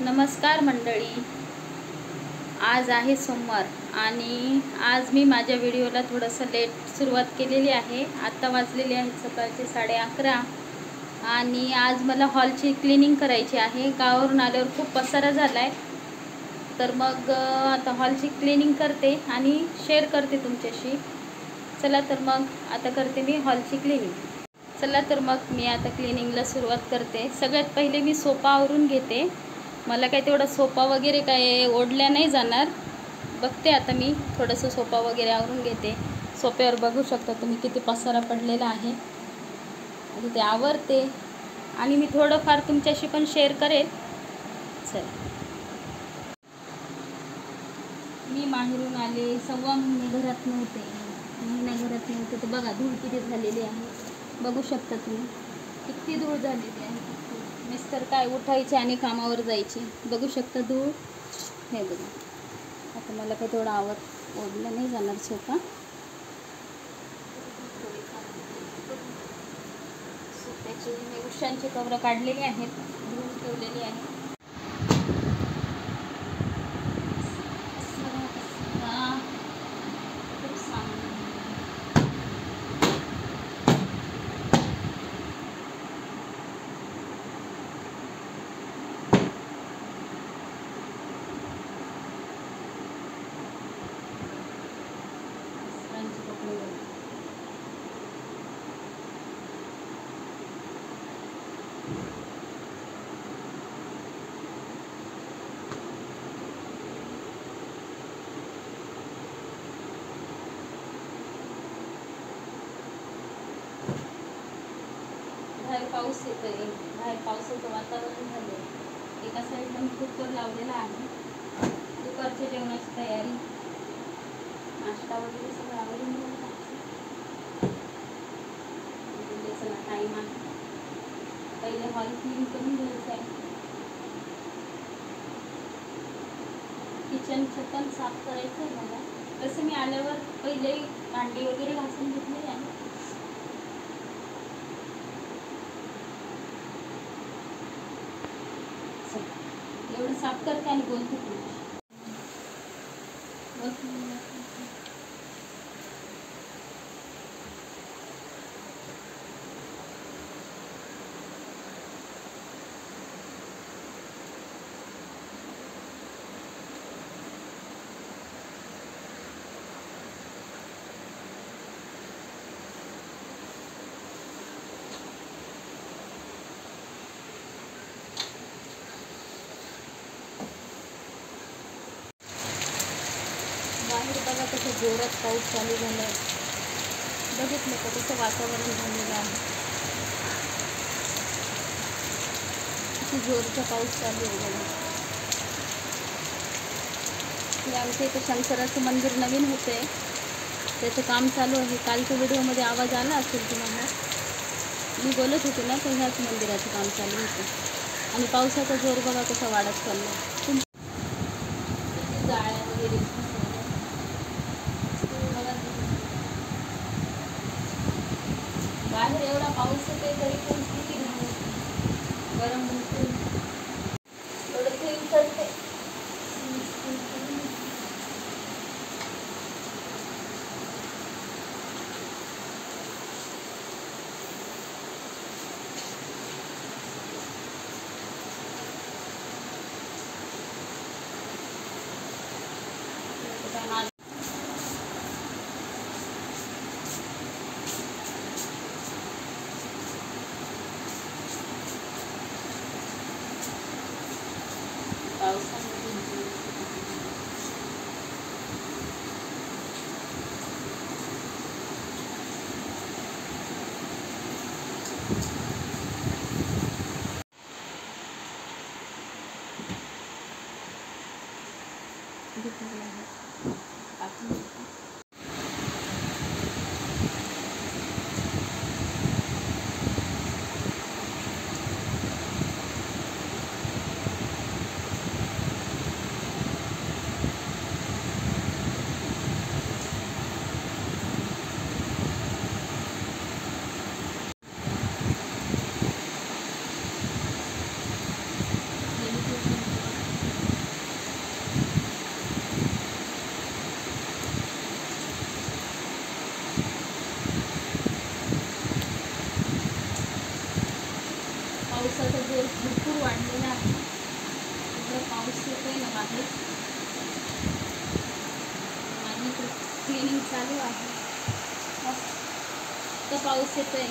नमस्कार मंडळी, आज आहे सोमवार आणि आज मी माझ्या व्हिडिओला थोडंसं लेट सुरुवात केलेली आहे। आता वाजलेले आहेत सकाळचे 11:30 आणि आज मला हॉलची क्लिनिंग करायची आहे। गावावरून आल्यावर खूप पसारा झाला आहे, तर मग आता हॉलची क्लिनिंग करते आणि शेअर करते तुमच्याशी। चला तर मग आता करते मी हॉलची क्लिनिंग। चला तर मग मी आता क्लिनिंगला सुरुवात करते। सगळ्यात पहिले मी सोफा आवरून घेते। मला काय तेवढा सोफा वगैरे काय ओढल्या नाही जाणार। बघते आता मी थोडंसं सोफा वगैरे आवरून घेते। सोफ्यावर बघू शकता तुम्ही किती पसारा पडलेला आहे। आता ते आवरते आणि मी थोडंफार तुमच्याशी पण शेअर करेल। चला, मी माहेरून आले, 1.25 महिने घरात नव्हते। तर बघा धूळ किती झालेली आहे। बघू शकता तुम्ही किती धूळ झालेली आहे। मिस्टर काय उठायचे आणि कामावर जायचे। बघू शकता धूळ, हे बघा। आता मला काही तेवढा ओढलं नाही जाणार सोफा। सोफ्याची मी उशांची कवरं काढलेली आहेत, धुवून ठेवलेली आहे। बाहेर पाऊस येतोय, बाहेर पावसाचं वातावरण झालंय। एका साईडला मी कुकर लावलेला आहे। दुपारच्या जेवणाची तयारी, नाश्ता वगैरे सगळं आवरून घेऊन चला टाईम आहे। पहिले हॉल क्लीन करून घ्यायचं आहे। किचनचं पण साफ करायचं आहे मला। तसं मी आल्यावर पहिले भांडी वगैरे घासून घेतली आहे। एवढं साफ करते आणि बोलते तुमच्याशी। बाहेर बघा कसं जोरात पाऊस चालू झाला आहे। बघितलं का कसं वातावरण झालेलं आहे। किती जोरचा पाऊस चालू आहे बघा। हे आमच्या इथं शंकराचं मंदिर नवीन होतं आहे, त्याचं काम चालू आहे। कालच्या व्हिडिओमध्ये आवाज आला असेल तुम्हाला, मी बोलत होते ना, तर ह्याच मंदिराचं काम चालू होतं आणि पावसाचा जोर बघा कसा वाढत चालला। जाळ्या वगैरे बाहेर एवढा पाऊस येते तरी पण किती गरम होते। एवढं थेंब चढते। पाऊस येतोय.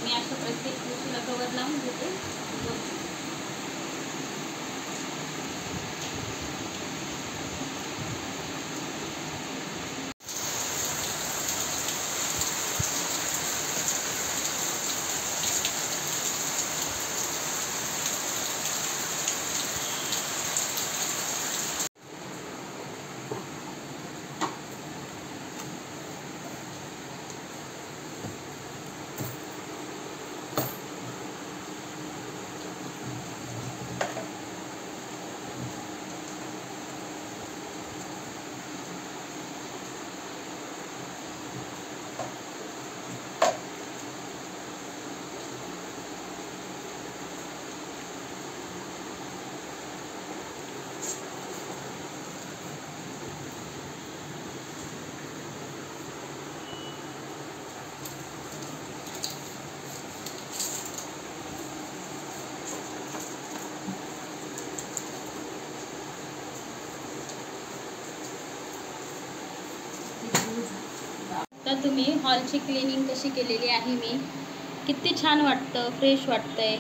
मी अशा प्रत्येक गोष्टीला कवर लावून घेते. तर तुम्ही हॉलची क्लिनिंग कशी केलेली आहे मी. किती छान वाटतं, फ्रेश वाटतंय.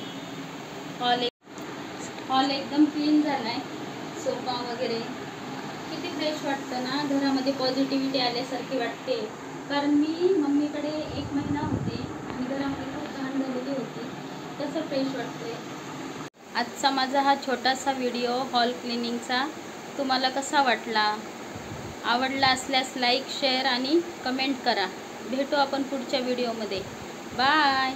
हॉल एकदम क्लीन झाला आहे. सोफा वगैरे किती फ्रेश वाटतं ना. घरामध्ये पॉझिटिव्हिटी आल्यासारखी वाटते. कारण मी मम्मीकडे 1 महिना होते आणि घरामध्ये खूप घाण झालेली होती. कसं फ्रेश वाटतंय. आजचा माझा हा छोटासा व्हिडिओ हॉल क्लिनिंगचा तुम्हाला कसा वाटला. आवडला असल्यास लाईक, शेअर आणि कमेंट करा. भेटू आपण पुढच्या व्हिडिओमध्ये. बाय.